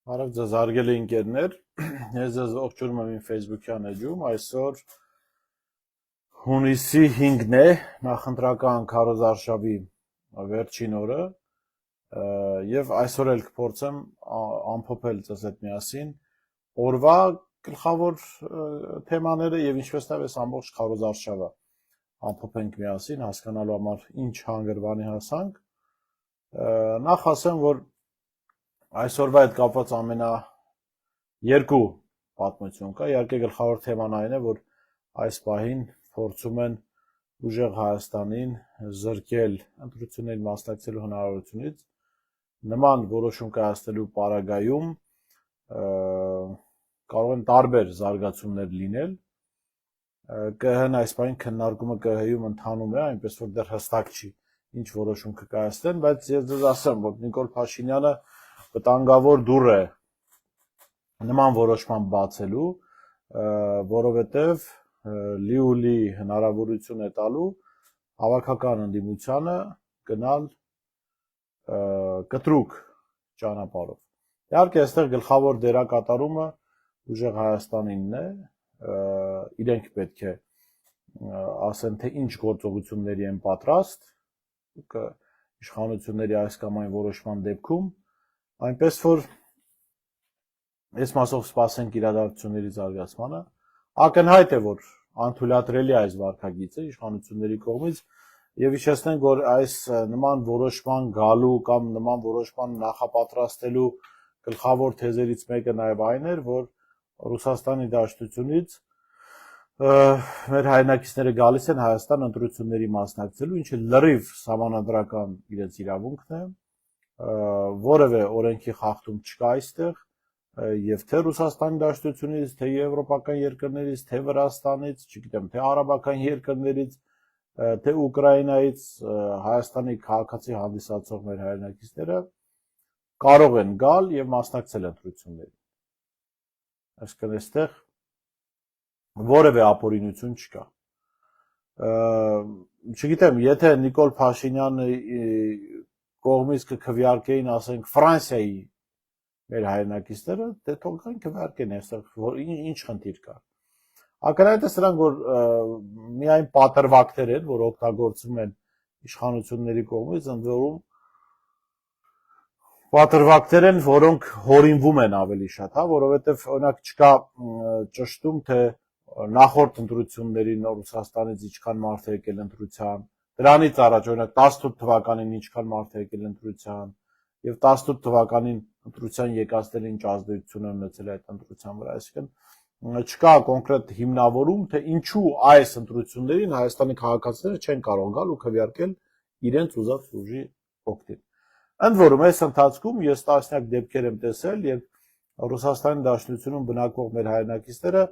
Բարև ձեզ հարգելի ընկերներ, ես ձեզ ողջունում եմ իմ Facebook-յան էջում, այսօր հունիսի 5-ն է, նախընտրական քարոզարշավի վերջին օրը, եւ այսօր էլ կփորձեմ ամփոփել ձեզ հետ միասին օրվա գլխավոր թեմաները եւ ինչպես նաեւ այս ամբողջ քարոզարշավը ամփոփենք միասին, հասկանալու համար ինչ հանգրվանի հասանք, նախ ասեմ, որ այսօրվա հետ կապված երկու պատմություն կա, իհարկե գլխավոր թեման այն է, որ այս պահին փորձում են ուժեղ Հայաստանին զրկել ընտրություններին մասնակցելու հնարավորությունից, նման որոշում կայացնելու պարագայում կարող են տարբեր զարգացումներ լինել, ԿՀ-ն այս պահին քննարկումը ԿՀ-ում ընթանում է, այնպես որ դեռ հստակ չի ինչ որոշում կկայացնեն, բայց ես ձեզ ասեմ, որ Նիկոլ Փաշինյանը վտանգավոր դուռ է նման որոշման բացելու, որովհետև լի հնարավորություն է տալու հավաքական ընդդիմությանը գնալ կտրուկ ճանապարհով։ Իհարկե, այստեղ գլխավոր դերակատարումը ուժեղ Հայաստանինն է, իրենք պետք է ասեն, թե ինչ գործողությունների են պատրաստ իշխանությունների այս կամ այն որոշման դեպքում, այնպես որ այս մասով սպասենք իրադարձությունների զարգացմանը, ակնհայտ է, որ անթույլատրելի այս վարքագիծը իշխանությունների կողմից եւ հիշեցնենք, որ այս նման որոշման գալու կամ նման որոշման նախապատրաստելու գլխավոր թեզերից մեկը նաեւ այն էր, որ Ռուսաստանի Դաշնությունից մեր հայրենակիցները գալիս են Հայաստան ընտրությունների մասնակցելու, ինչը լրիվ սահմանադրական իրենց իրավունքն է, որևէ օրենքի խախտում չկա այստեղ, եւ թե Ռուսաստանի Դաշնությունից, թե եվրոպական երկրներից, թե Վրաստանից, չգիտեմ, թե արաբական երկրներից, թե Ուկրաինայից Հայաստանի քաղաքացի հանդիսացող մեր հայրենակիցները կարող են գալ եւ մասնակցել ընտրություններին։ Այսինքն այստեղ որևէ ապօրինություն չկա։ Չգիտեմ, եթե Նիկոլ Փաշինյանը կողմից կքվեարկեին, ասենք, Ֆրանսիայի մեր հայրենակիցները, դե թող գան քվեարկեն այստեղ, ինչ խնդիր կա։ Ակնհայտ է սրանք, որ միայն պատրվակներ են, որ օգտագործվում են իշխանությունների կողմից, ընդ որում պատրվակներ են, որոնք հորինվում են ավելի շատ, որովհետև օրինակ չկա ճշտում, թե նախորդ ընտրություններին Ռուսաստանից ինչքան մարդ է եկել ընտրության, դրանից առաջ օրինակ 18 թվականին ինչքան մարդ է եկել ընտրության, եւ 18 թվականին ընտրության եկածները ինչ ազդեցություն են ունեցել այդ ընտրության վրա, այսինքն չկա կոնկրետ հիմնավորում, թե ինչու այս ընտրություններին Հայաստանի քաղաքացիները չեն կարող գալ ու քվեարկել իրենց ուզած ուժի օգտին։ Ընդ որում, այս ընթացքում ես տասնյակ դեպքեր եմ տեսել, երբ Ռուսաստանի Դաշնությունում բնակվող մեր հայրենակիցները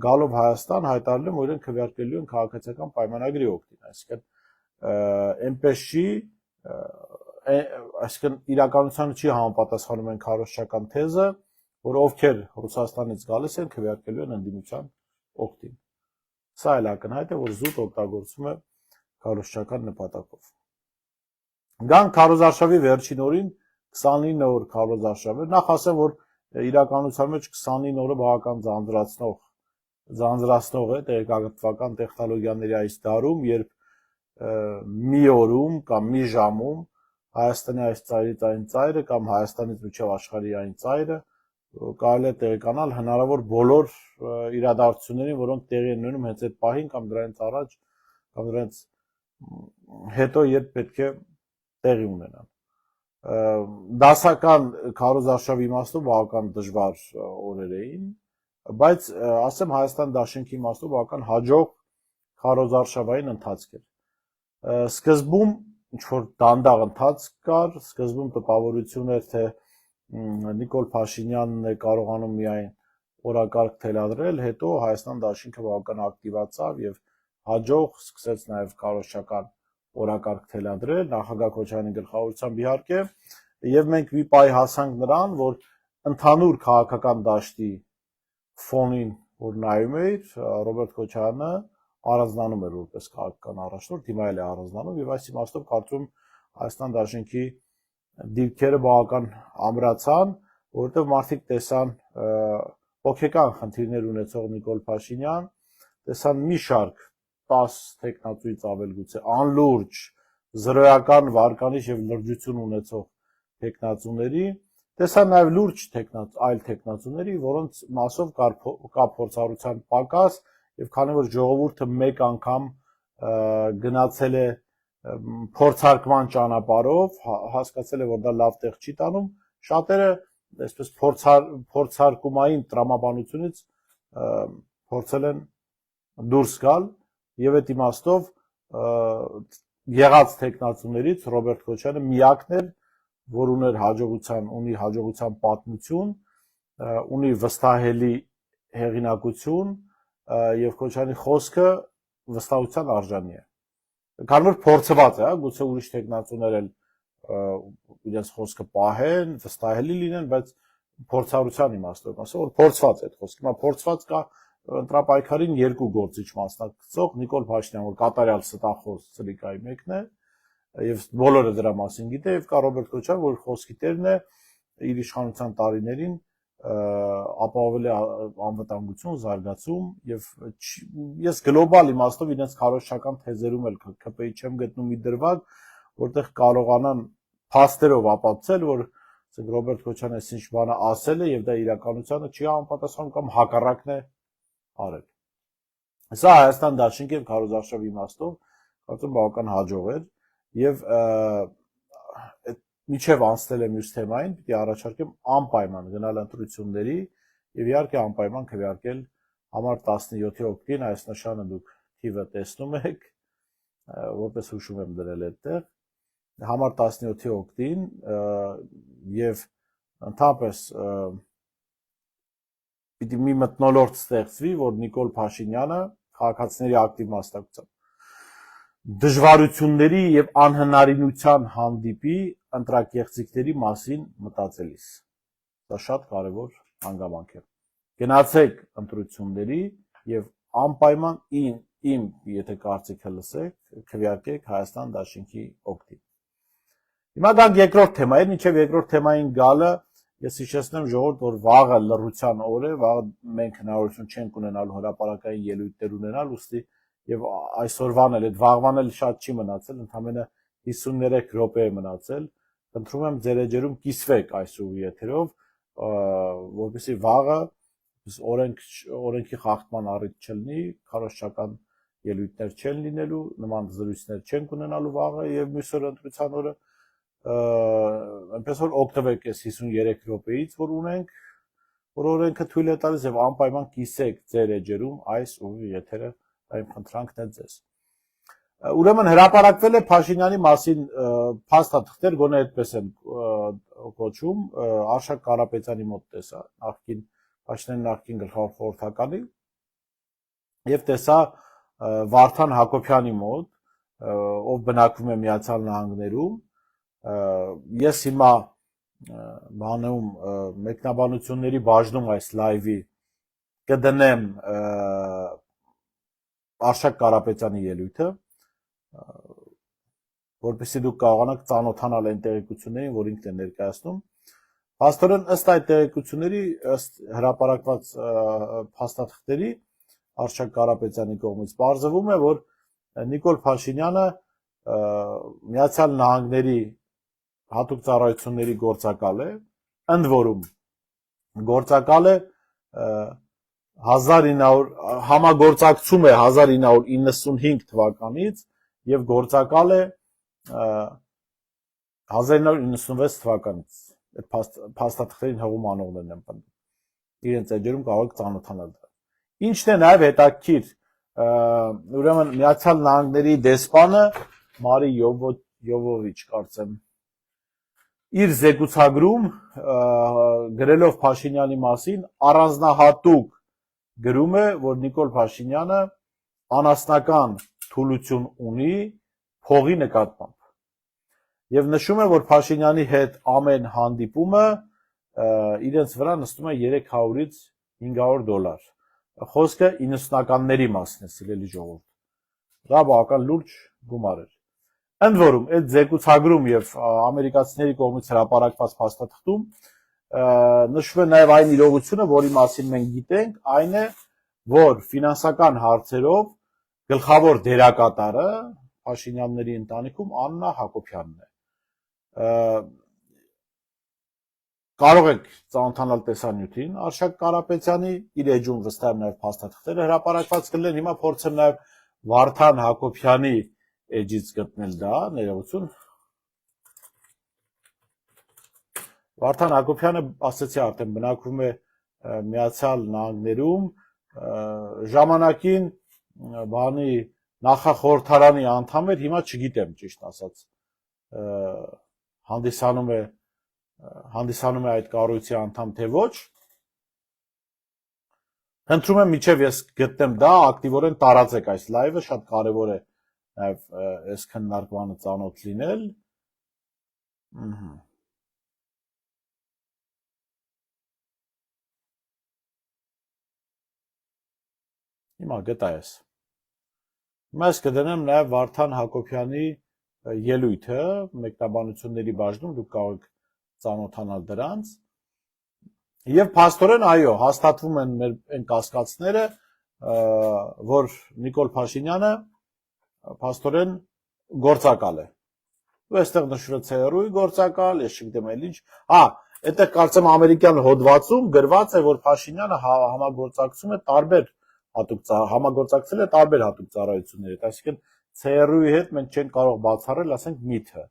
գալով Հայաստան հայտարարել են, որ իրենք քվեարկելու են քաղաքացիական պայմանագրի օգտին, այսինքն այնպես չի, այսինքն իրականությանը չի համապատասխանում այն քարոզչական թեզը, որ ովքեր Ռուսաստանից գալիս են քվեարկելու են ընդդիմության օգտին։ Սա էլ ակնհայտ է, որ զուտ օգտագործվում է քարոզչական նպատակով։ Գանք քարոզարշավի վերջին օրին 29 օր քարոզարշավ է, նախ ասեմ, որ իրականության մեջ 29 օրը բավական ձանձրացնող է տեղեկատվական տեխնոլոգիաների այս դարում, երբ մի օրում կամ մի ժամում Հայաստանի այս ծայրից այն ծայրը կամ Հայաստանից մինչև աշխարհի այն ծայրը կարելի է տեղեկանալ հնարավոր բոլոր իրադարձություններին, որոնք տեղի են ունենում հենց այդ պահին կամ դրանից առաջ կամ դրանից հետո, երբ պետք է տեղի ունենան։ Դասական քարոզարշավի իմաստով բավական դժվար օրեր էին, բայց ասեմ Հայաստան Դաշնքի իմաստով բավական հաջող քարոզարշավային ընթացք էր։ Սկզբում ինչ-որ դանդաղ ընթացք կար, սկզբում տպավորություն էր, թե Նիկոլ Փաշինյանն է կարողանում միայն օրակարգ թելադրել, հետո Հայաստան Դաշինքը բավական ակտիվացավ եւ հաջող սկսեց նաեւ քարոզչական օրակարգ թելադրել, նախագահ Քոչարյանի գլխավորությամբ իհարկե, եւ մենք մի պահ հասանք նրան, որ ընդհանուր քաղաքական դաշտի ֆոնին, որ նայում էր, Ռոբերտ Քոչարյանը առանձնանում էր որպես քաղաքական առաջնորդ, հիմա էլ է առանձնանում եւ այս իմաստով կարծում Հայաստան Դաշնքի դիրքերը բավական ամրացան, որովհետև մարդիկ տեսան հոգեկան խնդիրներ ունեցող Նիկոլ Փաշինյան, տեսան մի շարք 10 տեխնացուից ավել գուցե անլուրջ, զրոյական վարկանիշ եւ լրջություն ունեցող տեխնացուների, տեսան նաեւ լուրջ այլ տեխնացուների, որոնց մասով կա փորձառության պակաս եւ քանի որ ժողովուրդը մեկ անգամ գնացել է փորձարկման ճանապարհով, հասկացել է, որ դա լավ տեղ չի տանում, շատերը այսպես փորձարկումային տրամաբանությունից փորձել են դուրս գալ եւ այդ իմաստով եղած տեխնացուներից Ռոբերտ Քոչյանը միակն էր, որ ունի հաջողության պատմություն, ունի վստահելի հեղինակություն եւ Քոչյանի խոսքը վստահության արժանի է։ Քանի որ փորձված է, գուցե ուրիշ տեխնացուներ էլ իրենց խոսքը պահեն, վստահելի լինեն, բայց փորձառության իմաստով, ասա որ փորձված է այդ խոսքը։ Հիմա փորձված կա ընտրապայքարին երկու գործիչ մասնակցող Նիկոլ Փաշինյան, որ կատարյալ ստախոս սրիկայի մեկն է, եւ բոլորը դրա մասին գիտե, եւ կա Ռոբերտ Քոչյան, որ խոսքի տերն է իր իշխանության տարիներին ապահովել է անվտանգություն, զարգացում եւ ես գլոբալ իմաստով իրենց քարոզչական թեզերում էլ ԿՊ-ի չեմ գտնում մի դրվագ, որտեղ կարողանան փաստերով ապացուցել, որ Ռոբերտ Քոչյանը այսինչ բանը ասել է եւ դա իրականությանը չի համապատասխանում կամ հակառակն է արել։ Սա Հայաստան դաշինք եւ քարոզարշավ իմաստով կարծում բավական հաջող էր եւ միջև անցնել է մյուս թեմային, պիտի առաջարկեմ անպայման գնալ ընտրությունների եւ իհարկե անպայման քվեարկել համար 17-ի օգտին, այս նշանը դուք թիվը տեսնում եք, որպես հուշում եմ դրել այդտեղ, համար 17-ի օգտին եւ ընդհանրապես պիտի մի մթնոլորտ ստեղծվի, որ Նիկոլ Փաշինյանը քաղաքացիների ակտիվ մասնակցությամբ դժվարությունների եւ անհնարինության հանդիպի ընտրակեղծիքների մասին մտածելիս։ Դա շատ կարևոր հանգամանք է։ Գնացեք ընտրությունների եւ անպայման իմ եթե կարծիքը լսեք, քվեարկեք Հայաստան դաշինքի օգտին։ Հիմա գանք երկրորդ թեմային, մինչեւ երկրորդ թեմային գալը ես հիշեցնեմ ժողովուրդ, որ վաղը լռության օր է, վաղը մենք հնարավորություն չենք ունենալու հրապարակային ելույթներ ունենալ, ուստի եւ այսօրվան էլ այդ վաղվան էլ շատ չի մնացել, ընդամենը 53 րոպե է մնացել։ Խնդրում եմ ձեր էջերում կիսվեք այս ուղի եթերով, որպեսզի վաղը օրենքի խախտման առիթ չլինի, քարոզչական ելույթներ չեն լինելու, նման զրույցներ չենք ունենալու վաղը եւ մյուս օր ընտրության օրը, այնպես որ օգտվեք այս 53 րոպեից, որ ունենք, որ օրենքը թույլ է տալիս եւ անպայման կիսեք ձեր էջերում այս ուղի եթերը, այն խնդրանքն է ձեզ։ Ուրեմն հրապարակվել է Փաշինյանի մասին փաստաթղթեր, գոնե այդպես են կոչում, Արշակ Կարապետյանի մոտ տեսա, Փաշինյանի նախկին գլխավոր խորհրդականի, եւ տեսա Վարդան Հակոբյանի մոտ, ով բնակվում է Միացյալ Նահանգներում։ Ես հիմա բանում մեկնաբանությունների բաժնում այս լայվի կդնեմ Արշակ Կարապետյանի ելույթը, որպեսզի դուք կարողանաք ծանոթանալ այն տեղեկություններին, որ ինքն է ներկայացնում։ Փաստորեն ըստ այդ տեղեկությունների, ըստ հրապարակված փաստաթղթերի Արշակ Կարապետյանի կողմից պարզվում է, որ Նիկոլ Փաշինյանը Միացյալ Նահանգների հատուկ ծառայությունների գործակալ է, ընդ որում գործակալ է համագործակցում է 1995 թվականից եւ գործակալ է 1996 թվականից։ Այդ փաստաթղթերին հղում անողներն են պնդում։ Իրենց էջերում կարող եք ծանոթանալ դրա։ Ինչն է նաեւ հետաքրքիր, ուրեմն Միացյալ Նահանգների դեսպանը Մարի Յովովիչ կարծեմ իր զեկուցագրում գրելով Փաշինյանի մասին առանձնահատուկ գրում է, որ Նիկոլ Փաշինյանը անասնական թուլություն ունի փողի նկատմամբ։ Եվ նշում է, որ Փաշինյանի հետ ամեն հանդիպումը իրենց վրա նստում է $300-ից $500։ Խոսքը 90-ականների մասին է, սիրելի ժողովուրդ։ Դա բավական լուրջ գումար էր։ Ընդ որում, այդ զեկուցագրում եւ ամերիկացիների կողմից հրապարակված փաստաթղթում նշվում է նաև այն իրողությունը, որի մասին մենք գիտենք, այն է, որ ֆինանսական հարցերով գլխավոր դերակատարը Փաշինյանների ընտանիքում Աննա Հակոբյանն է։ Կարող եք ծանոթանալ տեսանյութին Արշակ Կարապետյանի, իր էջում վստահ եմ նաև փաստաթղթերը հրապարակված կլինեն, հիմա փորձեմ նաև Վարդան Հակոբյանի էջից գտնել դա, ներողություն։ Վարդան Հակոբյանը, ասացի արդեն, բնակվում է Միացյալ Նահանգներում, ժամանակին բանի նախախորհրդարանի անդամ էր, հիմա չգիտեմ ճիշտ ասած, հանդիսանում է այդ կառույցի անդամ թե ոչ։ Խնդրում եմ միջև ես գտնեմ դա, ակտիվորեն տարածեք այս լայվը, շատ կարևոր է նաև այս քննարկմանը ծանոթ լինել։ Հիմա գտա ես։ Հիմա ես կդնեմ նաև Վարդան Հակոբյանի ելույթը մեկնաբանությունների բաժնում, դուք կարող եք ծանոթանալ դրանց։ Եվ փաստորեն, այո, հաստատվում են մեր այն կասկածները, որ Նիկոլ Փաշինյանը փաստորեն գործակալ է։ Ու այստեղ նշվում է ՑՌՈ-ի գործակալ, ես չգիտեմ էլ ինչ։ Այդտեղ կարծեմ ամերիկյան հոդվածում գրված է, որ Փաշինյանը համագործակցում է համագործակցել է տարբեր հատուկ ծառայությունների հետ, այսինքն ՑՌՈ-ի հետ մենք չենք կարող բացառել, ասենք ՄԻԹ-ը,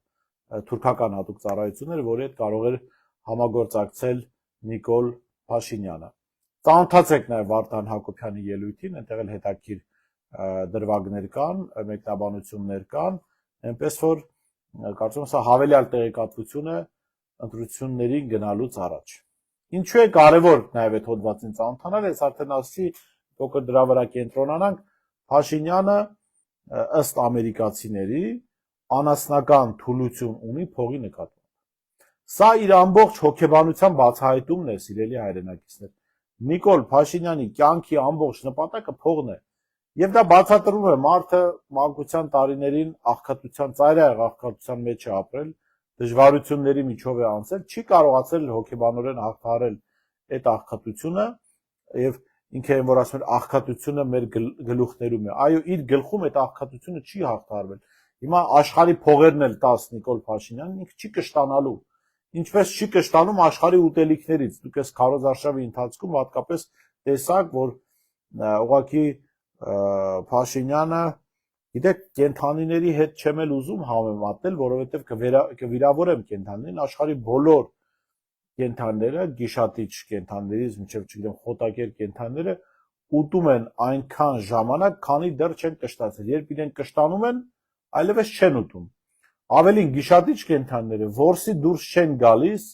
թուրքական հատուկ ծառայությունները, որի հետ կարող էր համագործակցել Նիկոլ Փաշինյանը։ Ծանոթացեք նաև Վարդան Հակոբյանի ելույթին, այնտեղ էլ հետաքրքիր դրվագներ կան, մեկնաբանություններ կան, այնպես որ կարծում եմ սա հավելյալ տեղեկատվություն է ընտրություններին գնալուց առաջ։ Ինչու է կարևոր նաև այդ հոդվածին ծանոթանալ, ես արդեն ասացի, փոքր դրա վրա կենտրոնանանք, Փաշինյանը ըստ ամերիկացիների անասնական թուլություն ունի փողի նկատմամբ։ Սա իր ամբողջ հոգեբանության բացահայտումն է, սիրելի հայրենակիցներ։ Նիկոլ Փաշինյանի կյանքի ամբողջ նպատակը փողն է։ Եվ դա բացատրում է մարդը մանկության տարիներին աղքատության, ծայրահեղ աղքատության մեջ է ապրել, դժվարությունների միջով է անցել, չի կարողացել հոգեբանորեն հաղթահարել այդ աղքատությունը եւ ինքը այն որ ասում է աղքատությունը մեր գլուխներում է։ Այո, իր գլխում այդ աղքատությունը չի հաղթահարվել։ Հիմա աշխարհի փողերն էլ տաս Նիկոլ Փաշինյանն ինքը չի կշտանալու։ Ինչպես չի կշտանում աշխարհի ուտելիքներից։ Դուք այս քարոզարշավի ընթացքում հատկապես տեսաք, որ ուղղակի Փաշինյանը, գիտեք, կենթանիների հետ չեմ էլ ուզում համեմատել, որովհետև կվիրավորեմ կենթանիներին, աշխարհի բոլոր կենթանիները, գիշատիչ կենթանիներից մինչև, չգիտեմ, խոտակեր կենթանիները ուտում են այնքան ժամանակ, քանի դեռ չեն կշտացել։ Երբ իրենք կշտանում են, այլևս չեն ուտում։ Ավելին գիշատիչ կենթանիները որսի դուրս չեն գալիս,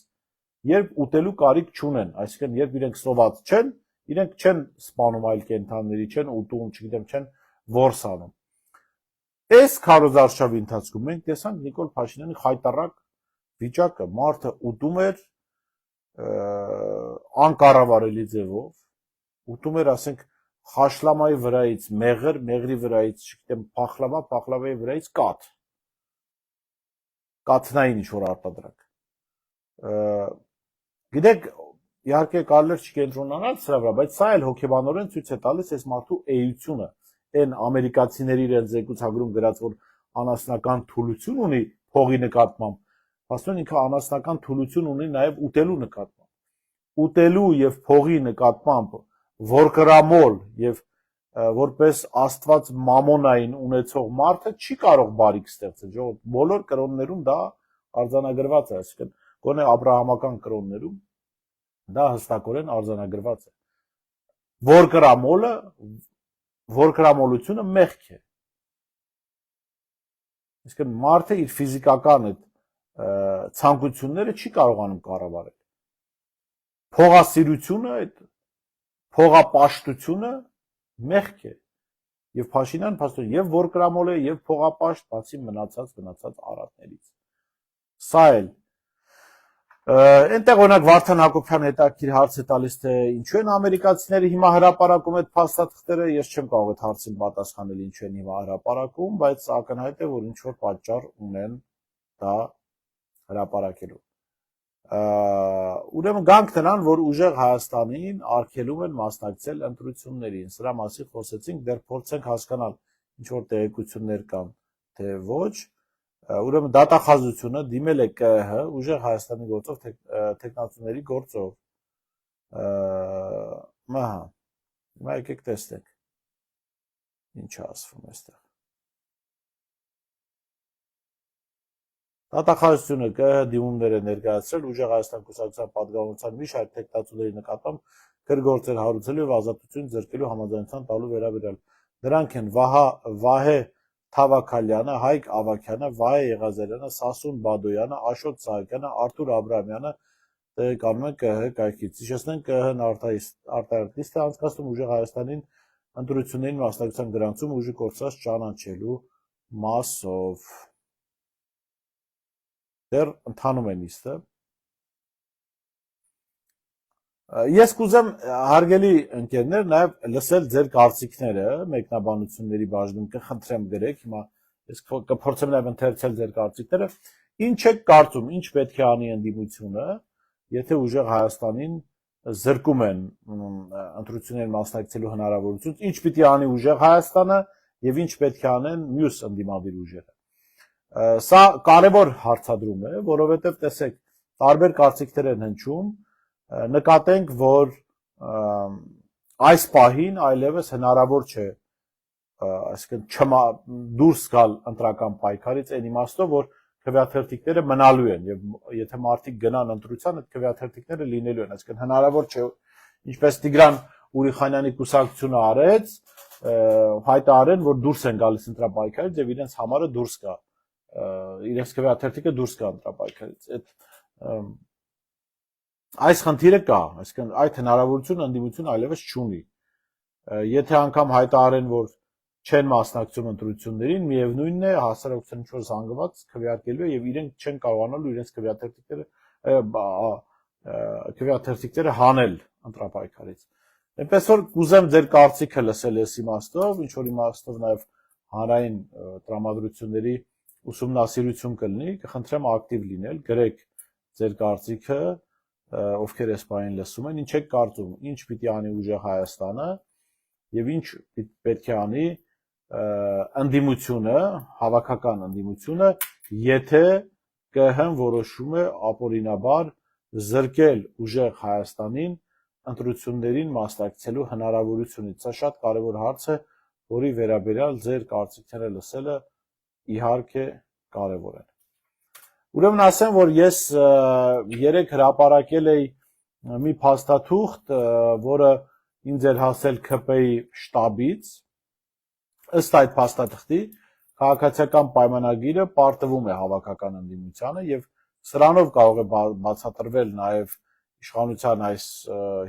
երբ ուտելու կարիք չունեն, այսինքն երբ իրենք սոված չեն, իրենք չեն սպանում այլ կենթանիների, չեն ուտում, չգիտեմ, չեն որս անում։ Այս քարոզարշավի ընթացքում մենք տեսանք Նիկոլ Փաշինյանի խայտառակ վիճակը, մարդը ուտում էր անկառավարելի ձևով, ուտում էր, ասենք, խաշլամայի վրայից մեղր, մեղրի վրայից, չգիտեմ, փախլավա, փախլավայի վրայից կաթ, կաթնային ինչ-որ արտադրանք։ Գիտեք, իհարկե կարելի է չկենտրոնանալ սրա վրա, բայց սա էլ հոգեբանորեն ցույց է տալիս այս մարդու էությունը, այն ամերիկացիների իրենց զեկուցագրում գրած, որ անասնական թուլություն ունի փողի նկատմամբ, ասում են ինքը անասնական թուլություն ունի նաև ուտելու նկատմամբ։ Ուտելու եւ փողի նկատմամբ որկրամոլ եւ որպես աստված մամոնային ունեցող մարդը չի կարող բարիք ստեղծել, ժողովուրդ, բոլոր կրոններում դա արձանագրված է, այսինքն գոնե աբրահամական կրոններում դա հստակորեն արձանագրված է։ Որկրամոլությունը մեղք է։ Այսինքն մարդը իր ֆիզիկական այդ ցանկությունները չի կարողանում կառավարել։ Փողասիրությունը, այդ փողապաշտությունը մեղք է։ Եվ Փաշինյան փաստորեն եւ որկրամոլ է, եւ փողապաշտ, բացի մնացած արատներից։ Սա էլ այնտեղ օրինակ Վարդան Հակոբյանը հետաքրքիր հարց է տալիս, թե ինչու են ամերիկացիները հիմա հրապարակում այդ փաստաթղթերը, ես չեմ կարող այդ հարցին պատասխանել ինչու են հիմա հրապարակում, բայց ակնհայտ է, որ ինչ որ պատճառ ունեն դա հրապարակելու։ Ուրեմն գանք նրան, որ ուժեղ Հայաստանին արգելում են մասնակցել ընտրություններին։ Սրա մասին խոսեցինք, դեռ փորձենք հասկանալ ինչ որ տեղեկություններ կան, թե ոչ։ Ուրեմն դատախազությունը դիմել է ԿԸՀ ուժեղ Հայաստանի գործով տեխնացուների գործով։ Ահա։ Հիմա եկեք տեսնենք։ Ինչ է ասվում այստեղ։ Դատախազությունը ԿԸՀ դիմումներ է ներկայացրել ուժեղ Հայաստան կուսակցության պատգամության մի շարք տեխնացուների նկատմամբ գրգործեր հարուցելու եւ ազատություն ձեռքելու համաձայնության տալու վերաբերյալ։ Դրանք են Վահե Թավաքալյանը, Հայկ Ավագյանը, Վահե Եղազարյանը, Սասուն Բադոյանը, Աշոտ Սահակյանը, Արթուր Աբրամյանը տեղեկանում են ԿԸՀ կայքից։ Հիշեցնենք ԿԸՀ-ն արտահայտist է անցկացնում ուժեղ Հայաստանին ընտրություններին մասնակցության գրանցում ուժի կորցրած ճանաչելու մասով։ Դեռ ընթանում են իստը։ Ես կուզեմ հարգելի ընկերներ նաև լսել ձեր կարծիքները մեկնաբանությունների բաժնում, կխնդրեմ գրեք, հիմա ես կփորձեմ նաև ընթերցել ձեր կարծիքները։ Ինչ եք կարծում, ինչ պետք է անի ընդդիմությունը, եթե ուժեղ Հայաստանին զրկում են ընտրություններին մասնակցելու հնարավորությունից, ինչ պիտի անի ուժեղ Հայաստանը եւ ինչ պետք է անեն մյուս ընդդիմադիր ուժերը։ Սա կարևոր հարցադրում է, որովհետև տեսեք, տարբեր կարծիքներ են հնչում, նկատենք, որ այս պահին այլևս հնարավոր չէ, այսինքն դուրս գալ ընտրական պայքարից այն իմաստով, որ քվեաթերթիկները մնալու են եւ եթե մարդիկ գնան ընտրության, այդ քվեաթերթիկները լինելու են, այսինքն հնարավոր չէ, ինչպես Տիգրան Ուրիխանյանի կուսակցությունը արեց, հայտարարեն, որ դուրս են գալիս ընտրապայքարից եւ իրենց համարը դուրս գա, իրենց քվեաթերթիկը դուրս գա ընտրապայքարից։ Այս խնդիրը կա, այսինքն այդ հնարավորությունը ընդդիմությունը այլևս չունի։ Եթե անգամ հայտարարեն, որ չեն մասնակցում ընտրություններին, միևնույնն է, հասարակության ինչ-որ զանգված քվեարկելու է եւ իրենք չեն կարողանալու իրենց քվեաթերթիկները հանել ընտրապայքարից։ Այնպես որ կուզեմ ձեր կարծիքը լսել այս իմաստով, ինչ որ իմաստով նաեւ հանրային տրամադրությունների ուսումնասիրություն կլինի, կխնդրեմ ակտիվ լինել, գրեք ձեր կարծիքը, ովքեր այս բանին լսում են, ինչ եք կարծում, ինչ պիտի անի ուժեղ Հայաստանը եւ ինչ պետք է անի ընդդիմությունը, հավաքական ընդդիմությունը, եթե ԿԸՀ-ն որոշում է ապօրինաբար զրկել ուժեղ Հայաստանին ընտրություններին մասնակցելու հնարավորությունից։ Սա շատ կարևոր հարց է, որի վերաբերյալ ձեր կարծիքները լսելը իհարկե կարևոր է։ Ուրեմն ասեմ, որ ես երեք հրապարակել էի մի փաստաթուղթ, որը ինձ էր հասել ՔՊ-ի շտաբից, ըստ այդ փաստաթղթի քաղաքացիական պայմանագիրը պարտվում է հավաքական ընդդիմությանը եւ սրանով կարող է բացատրվել նաեւ իշխանության այս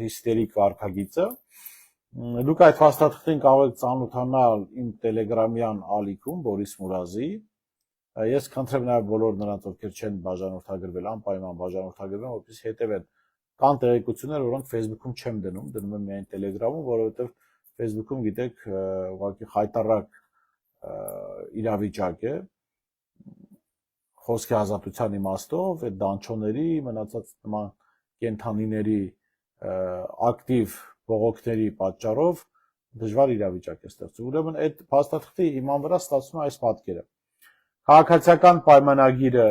հիստերիկ վարքագիծը։ Դուք այդ փաստաթղթին կարող եք ծանոթանալ իմ տելեգրամյան ալիքում Բորիս Մուրազի։ Ես խնդրեմ նաև բոլոր նրանց, ովքեր չեն բաժանորդագրվել, անպայման բաժանորդագրվեն, որպեսզի հետևեն։ Կան տեղեկություններ, որոնք Facebook-ում չեմ դնում, դնում եմ միայն Telegram-ում, որովհետև Facebook-ում գիտեք, ուղղակի խայտառակ իրավիճակ է, խոսքի ազատության իմաստով, այդ դանչոների, մնացած նման կենթանիների ակտիվ բողոքների պատճառով դժվար իրավիճակ է ստեղծում։ Ուրեմն այդ փաստաթղթի հիման վրա ստացվում է այս պատկերը։ Քաղաքացիական պայմանագիրը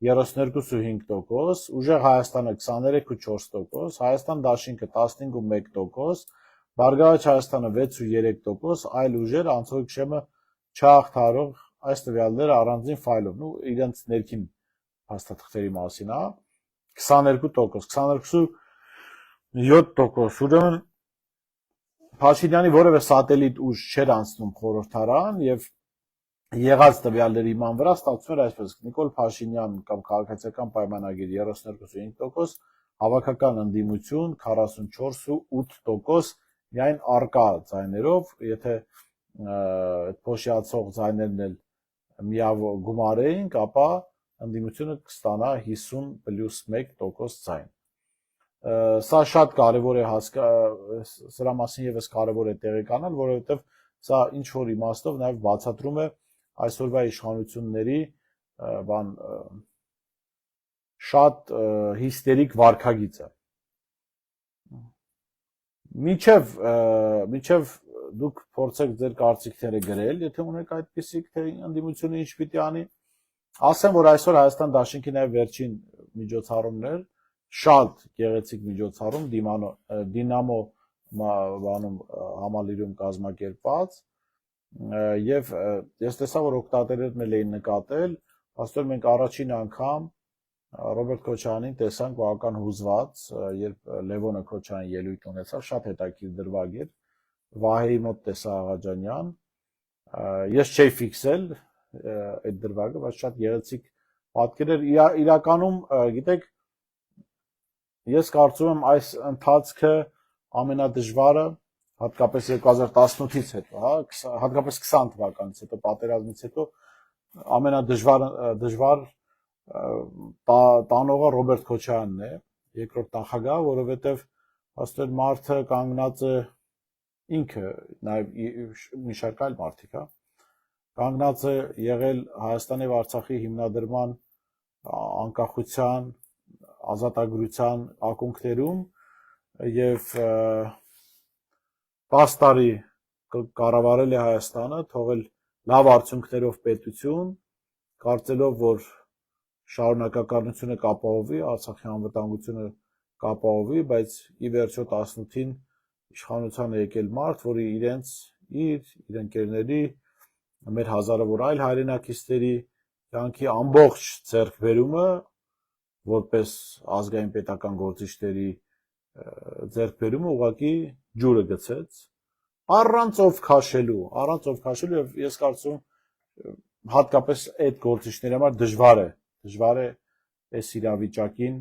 32.5%, ուժեղ Հայաստանը 23.4%, Հայաստան դաշինքը 15.1%, Բարգավաճ Հայաստանը 6.3%, այլ ուժեր անցողիկ շեմը չհաղթահարող այս տվյալները առանձին ֆայլով, իրենց ներքին փաստաթղթերի մասին, 22%, 22.7%, ուրեմն Փաշինյանի որևէ սատելիտ ուժ չէր անցնում խորհրդարան եւ եղած տվյալների իման վրա ստացվում էր այսպես. Նիկոլ Փաշինյան կամ քաղաքացիական պայմանագիր 32.5%, հավաքական ընդդիմություն 44.8%, միայն արկա ձայներով, եթե այդ փոշիացող ձայներն էլ միավոր գումարեինք, ապա ընդդիմությունը կստանա 50+1% ձայն։ Սա շատ կարևոր է սրա մասին եւս կարևոր է տեղեկանալ, որովհետեւ սա ինչ որ իմաստով նաեւ բացատրում է այսօրվա իշխանությունների շատ հիստերիկ վարքագիծ է։ Մինչև դուք փորձեք ձեր կարծիքները գրել, եթե ունեք այդպիսիք, թե ընդդիմությունը ինչ պիտի անի, ասեմ, որ այսօր Հայաստան Դաշինքի նաև վերջին միջոցառումներ, շատ գեղեցիկ միջոցառում Դինամո բանում համալիրում կազմակերպված, եւ ես տեսա, որ օգտատերերն էլ էին նկատել, աստոր մենք առաջին անգամ Ռոբերտ Քոչարյանին տեսանք բավական հուզված, երբ Լևոնը Քոչարյան ելույթ ունեցավ, շատ հետաքրքիր դրվագ էր, Վահեի մոտ տեսա Աղաջանյան, ես չէի ֆիքսել այդ դրվագը, բայց շատ գեղեցիկ պատկեր էր, իրականում, գիտեք, ես կարծում եմ այս ընթացքը ամենադժվարը, հատկապես 2018-ից հետո, հատկապես 20 թվականից հետո, պատերազմից հետո ամենադժվար տանողը Ռոբերտ Քոչարյանն է, երկրորդ նախագահ, որովհետև աստոր մարդը կանգնած է ինքը, նաև մի շարք այլ մարդիկ, կանգնած է եղել Հայաստանի եւ Արցախի հիմնադրման անկախության, ազատագրության ակունքներում եւ 10 տարի կառավարել է Հայաստանը, թողել լավ արդյունքներով պետություն, կարծելով, որ շարունակականությունը կապահովի, Արցախի անվտանգությունը կապահովի, բայց ի վերջո 18-ին իշխանությանը եկել մարդ, որի իր ընկերների, մեր հազարավոր այլ հայրենակիցների կյանքի ամբողջ ձեռքբերումը, որպես ազգային պետական գործիչների ձեռքբերումը ուղղակի ջուրը գցեց, առանց ով քաշելու եւ ես կարծում հատկապես այդ գործիչների համար դժվար է այս իրավիճակին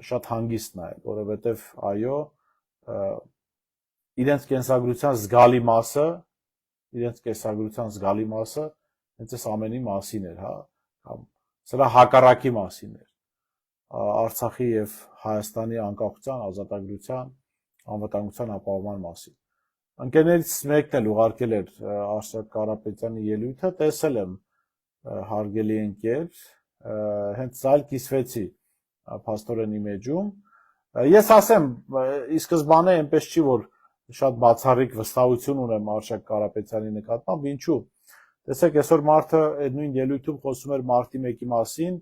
շատ հանգիստ նայել, որովհետեւ այո, իրենց կենսագրության զգալի մասը հենց այս ամենի մասին էր, կամ սրա հակառակի մասին էր, Արցախի եւ Հայաստանի անկախության, ազատագրության, անվտանգության ապահովման մասին։ Ընկերներից մեկն էլ ուղարկել էր Արշակ Կարապետյանի ելույթը, տեսել եմ հարգելի ընկեր, հենց այլ կիսվեցի փաստորեն իմեջում։ Ես ասեմ, ի սկզբանե այնպես չի, որ շատ բացառիկ վստահություն ունեմ Արշակ Կարապետյանի նկատմամբ, ինչու։ Տեսեք, այսօր մարդը այդ նույն ելույթում խոսում էր մարտի 1-ի մասին,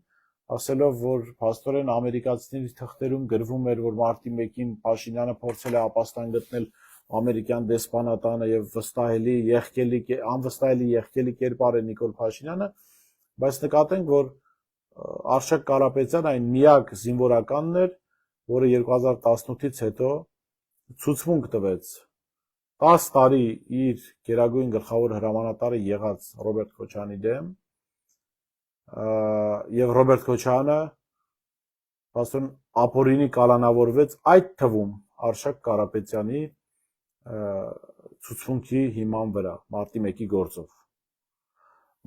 ասելով, որ փաստորեն ամերիկացիների թղթերում գրվում էր, որ մարտի 1-ին Փաշինյանը փորձել է ապաստան գտնել ամերիկյան դեսպանատանը եւ անվստահելի եղքելի կերպար է Նիկոլ Փաշինյանը, բայց նկատենք, որ Արշակ Կարապետյանը այն միակ զինվորականն էր, որը 2018-ից հետո ցուցմունք տվեց 10 տարի իր գերագույն գլխավոր հրամանատարը եղած Ռոբերտ Քոչարյանի դեմ, եւ Ռոբերտ Քոչարյանը փաստորեն ապօրինի կալանավորվեց այդ թվում Արշակ Կարապետյանի ցուցմունքի հիման վրա մարտի 1-ի գործով։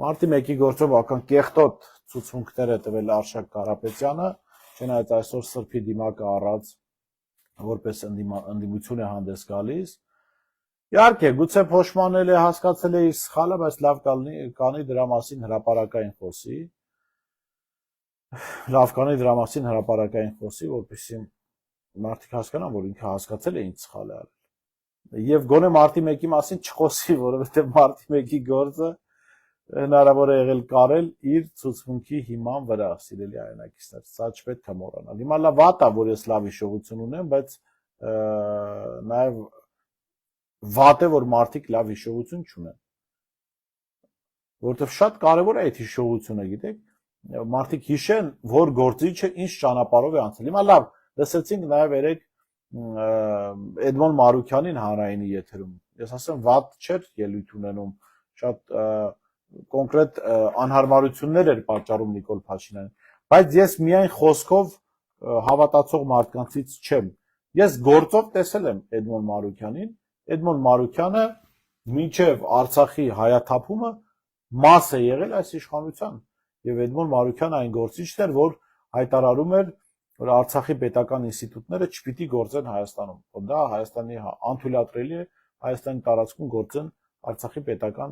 Մարտի 1-ի գործով ական կեղտոտ ցուցմունքներ է տվել Արշակ Կարապետյանը, չնայած այսօր Սրբի դիմակը առած որպես ընդդիմություն է հանդես գալիս։ Իհարկե, գուցե փոշմանել է, հասկացել է իր սխալը, բայց լավ կանի դրա մասին հրապարակային խոսի, որպեսզի մարդիկ հասկանան, որ ինքը հասկացել է ինչ սխալ է արել։ Եվ գոնե մարտի 1-ի մասին չխոսի, որովհետև մարտի 1-ի գործը հնարավոր է եղել կարել իր ցուցմունքի հիման վրա, սիրելի հայրենակիցներ, սա չպետք է մոռանալ։ Հիմա լավ վատ է, որ ես լավ հիշողություն ունեմ, բայց նաև վատ է, որ մարդիկ լավ հիշողություն չունեն։ Որովհետև շատ կարևոր է այդ հիշողությունը, գիտեք, մարդիկ հիշեն, որ գործիչը ինչ ճանապարհով է անցել։ Հիմա լավ, լսեցինք նաև երեք Էդմոն Մարուքյանին հանրայինի եթերում։ Ես ասեմ, վատ չէր ելույթ ունենում, շատ կոնկրետ անհարմարություններ էր պատճառում Նիկոլ Փաշինյանին, բայց ես միայն խոսքով հավատացող մարդկանցից չեմ։ Ես գործով տեսել եմ Էդմոն Մարուքյանին, Էդմոն Մարուքյանը մինչև Արցախի հայաթափումը մաս է եղել այս իշխանության, եւ Էդմոն Մարուքյանը այն գործիչն էր, որ հայտարարում էր, որ Արցախի պետական ինստիտուտները չպիտի գործեն Հայաստանում, որ դա Հայաստանի անթույլատրելի է, Հայաստանի տարածքում գործեն Արցախի պետական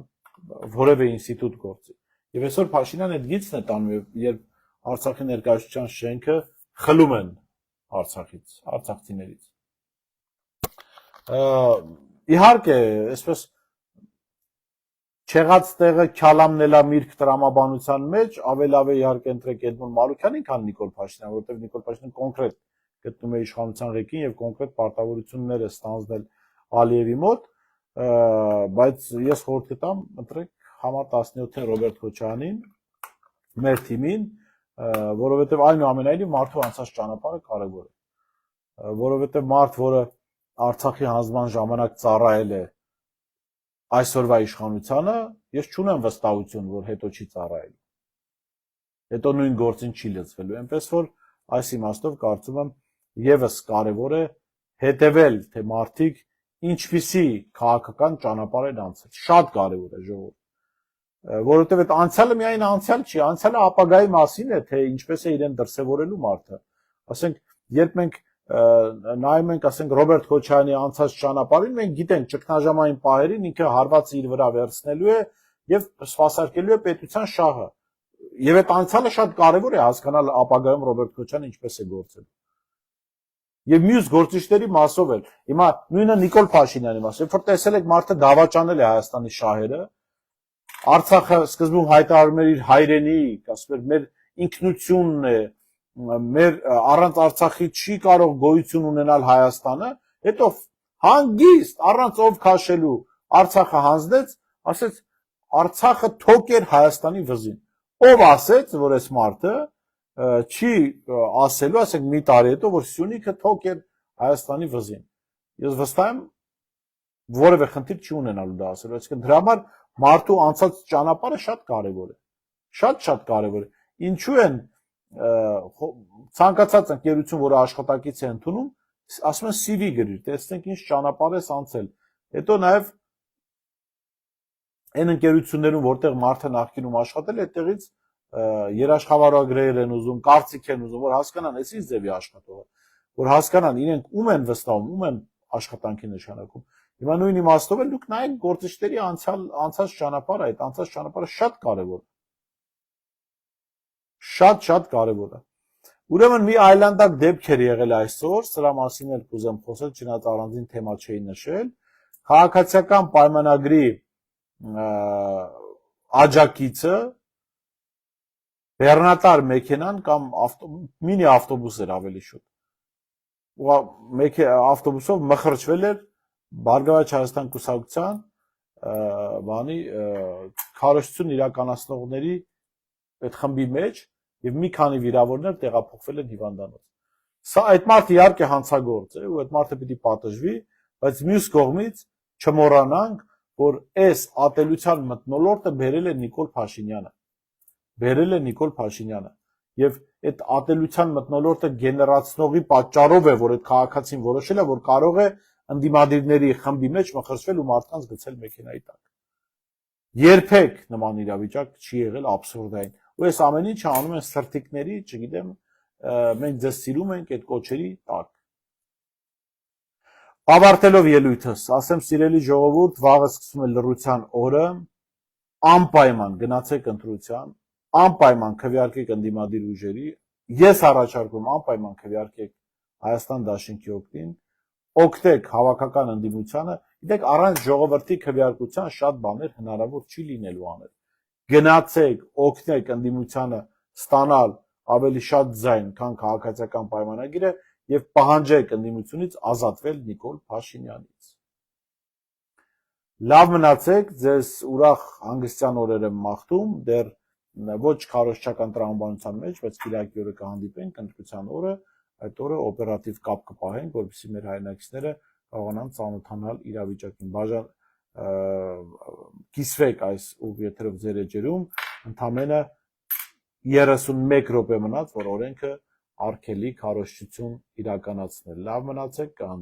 որևէ ինստիտուտ գործի։ Եվ այսօր Փաշինյանը այդ գիծն է տանում, երբ Արցախի ներկայացության շենքը խլում են Արցախից, արցախցիներից։ Իհարկե, այսպես չեղած տեղը քյալամնելա միրգ տրամաբանության մեջ ավելի իհարկե ընտրեք Էդմոն Մարուքյանին, քան Նիկոլ Փաշինյան, որովհետև Նիկոլ Փաշինյանը կոնկրետ գտնում է իշխանության ղեկին եւ կոնկրետ պարտավորություններ է ստանձնել Ալիևի մոտ, բայց ես խորհուրդ կտամ ընտրեք համար 17-ին Ռոբերտ Քոչարյանին, մեր թիմին, որովհետև այնուամենայնիվ մարդու անցած ճանապարհը կարևոր է, որովհետև մարդ, որը Արցախի հանձնման ժամանակ ծառայել է այսօրվա իշխանությանը, ես չունեմ վստահություն, որ հետո չի ծառայելու, հետո նույն գործին չի լծվելու, այնպես որ այս իմաստով կարծում եմ եւս կարևոր է հետևել, թե մարդիկ ինչպիսի քաղաքական ճանապարհ են անցել, շատ կարևոր է ժողովուրդ, որովհետև այդ անցյալը միայն անցյալ չի, անցյալը ապագայի մասին է, թե ինչպես է իրեն դրսևորելու մարդը, ասենք, երբ մենք նայում ենք, ասենք Ռոբերտ Քոչարյանի անցած ճանապարհին, մենք գիտենք ճգնաժամային պահերին ինքը հարվածը իր վրա վերցնելու է եւ սպասարկելու է պետության շահը։ Եվ այդ անցյալը շատ կարեւոր է հասկանալ ապագայում Ռոբերտ Քոչարյանը ինչպես է գործել։ Եվ մյուս գործիչների մասով էլ։ Հիմա նույնը Նիկոլ Փաշինյանի մասով, երբ որ տեսել եք մարդը դավաճանել է Հայաստանի շահերը, Արցախը սկզբում հայտարարում էր իր հայրենիք, ասում էր մեր ինքնությունն է, մեր առանց Արցախի չի կարող գոյություն ունենալ Հայաստանը, հետո հանգիստ առանց ով քաշելու Արցախը հանձնեց, ասեց Արցախը թոք էր Հայաստանի վզին։ Ով ասեց, որ այս մարդը չի ասելու, ասենք մի տարի հետո, որ Սյունիքը թոք էր Հայաստանի վզին։ Ես վստահ եմ, որևէ խնդիր չի ունենալու դա ասելու, այսինքն դրա համար մարդու անցած ճանապարհը շատ կարևոր է։ Շատ կարևոր է։ Ինչու են ցանկացած ընկերություն, որը աշխատակից է ընդունում, ասում են CV գրիր, տեսնենք ինչ ճանապարհ ես անցել։ Հետո նաև այն ընկերություններում, որտեղ մարդը նախկինում աշխատել է, այդտեղից երաշխավորագրեր են ուզում, կարծիք են ուզում, որ հասկանան, այս ինչ ձևի աշխատողը, որ հասկանան իրենք ում են վստահում, ում են աշխատանքի նշանակում։ Հիմա նույն իմաստով էլ դուք նայեք գործիչների անցած ճանապարհը, այդ անցած ճանապարհը շատ կարևոր է։ Շատ կարևոր է։ Ուրեմն մի այլանդակ դեպք էր եղել այսօր, սրա մասին էլ կուզեմ խոսել, չնայած առանձին թեմա չէի նշել։ Քաղաքացիական պայմանագրի աջակիցը բեռնատար մեքենան կամ մինի ավտոբուս էր ավելի շուտ։ Ավտոբուսով մխրճվել էր Բարգավաճ Հայաստան կուսակցության բանի քարոզություն իրականացնողների այդ խմբի մեջ եւ մի քանի վիրավորներ տեղափոխվել են հիվանդանոց։ Սա այդ մարդը իհարկե հանցագործ է ու այդ մարդը պիտի պատժվի, բայց մյուս կողմից չմոռանանք, որ այս ատելության մթնոլորտը բերել է Նիկոլ Փաշինյանը։ Եվ այդ ատելության մթնոլորտը գեներացնողի պատճառով է, որ այդ քաղաքացին որոշել է, որ կարող է ընդդիմադիրների խմբի մեջ մխրճվել ու մարդկանց գցել մեքենայի տակ։ Երբեք նման իրավիճակ չի եղել աբսուրդային։ Ու այս ամեն ինչը անում են սրտիկների, չգիտեմ, մենք ձեզ սիրում ենք այդ կոչերի տակ։ Ավարտելով ելույթս, ասեմ սիրելի ժողովուրդ, վաղը սկսում է լռության օրը, անպայման գնացեք ընտրության, անպայման քվեարկեք ընդդիմադիր ուժերի, ես առաջարկում անպայման քվեարկեք Հայաստան Դաշինքի օգտին, օգտեք հավաքական ընդդիմությանը, գիտեք առանց ժողովրդի քվեարկության շատ բաներ հնարավոր չի լինելու անել։ Գնացեք, օգնեք ընդդիմությանը ստանալ ավելի շատ ձայն, քան քաղաքացիական պայմանագիրը եւ պահանջեք ընդդիմությունից ազատվել Նիկոլ Փաշինյանից։ Լավ մնացեք, ձեզ ուրախ հանգստյան օրեր եմ մաղթում, դեռ ոչ քարոզչական տրամաբանության մեջ, բայց Կիրակի օրը կհանդիպենք ընտրության օրը, այդ օրը օպերատիվ կապ կպահենք, որպեսզի մեր հայրենակիցները կարողանան ծանոթանալ իրավիճակին։ Կիսվեք այս ուղիեթերով ձեր էջերում, ընդամենը 31 րոպե մնաց, որ օրենքը արգելի քարոզչություն իրականացնել։ Լավ մնացեք,